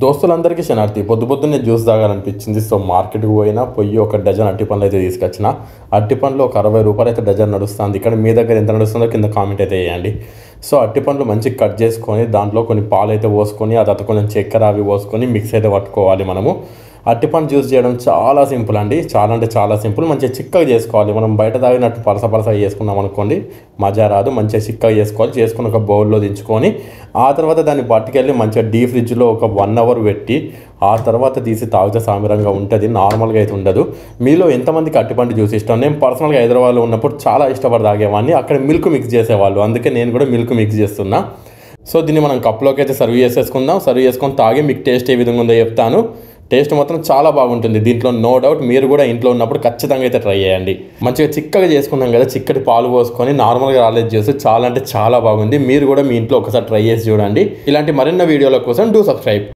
దోస్తులందరికీ శనార్థి పొద్దున్నే juice తాగాలనిపించింది. So మార్కెట్కి పోయి ఒక డజన్ అరటి పండ్లు అయితే తీసుకొచ్చిన. అరటి పండ్లు ఒక 60 రూపాయలు అయితే డజన్ నడుస్తుంది. ఇక్కడ మీ దగ్గర ఎంత నడుస్తుందో కింద కామెంట్ అయితే వేయండి. సో అరటి పండ్లు మంచిగా కట్ చేసుకొని దాంట్లో కొన్ని పాలు అయితే పోసుకొని ఆ తర్వాత కొంచెం చక్కెర అవి పోసుకొని మిక్స్ అయితే పట్టుకోవాలి. మనము అరటిపండు జ్యూస్ చేయడం చాలా సింపుల్ అండి. చాలా అంటే చాలా సింపుల్. మంచిగా చిక్కగా చేసుకోవాలి. మనం బయట తాగినట్టు పలసగా చేసుకున్నాం అనుకోండి మజా రాదు. మంచిగా చిక్కగా చేసుకోవాలి. చేసుకుని ఒక బౌల్లో దించుకొని ఆ తర్వాత దాన్ని పట్టుకెళ్ళి మంచిగా డీప్ ఫ్రిడ్జ్లో ఒక 1 అవర్ పెట్టి ఆ తర్వాత తీసి తాగితే సామిరంగా ఉంటుంది. నార్మల్గా అయితే ఉండదు. మీలో ఎంతమందికి అరటిపండు జ్యూస్ ఇష్టం? నేను పర్సనల్గా హైదరాబాద్లో ఉన్నప్పుడు చాలా ఇష్టపడి తాగేవాడిని. అక్కడ మిల్క్ మిక్స్ చేసేవాళ్ళు, అందుకే నేను కూడా మిల్క్ మిక్స్ చేస్తున్నా. సో దీన్ని మనం కప్లోకి అయితే సర్వ్ చేసేసుకుందాం. సర్వ్ చేసుకొని తాగి మీకు టేస్ట్ ఏ విధంగా ఉందో చెప్తాను. టేస్ట్ మాత్రం చాలా బాగుంటుంది. దీంట్లో నో డౌట్. మీరు కూడా ఇంట్లో ఉన్నప్పుడు ఖచ్చితంగా అయితే ట్రై చేయండి. మంచిగా చిక్కగా చేసుకున్నాం కదా, చిక్కటి పాలు పోసుకొని నార్మల్గా రాలేదు జ్యూస్ చాలా అంటే చాలా బాగుంది. మీరు కూడా మీ ఇంట్లో ఒకసారి ట్రై చేసి చూడండి. ఇలాంటి మరిన్ని వీడియోల కోసం డూ సబ్స్క్రైబ్.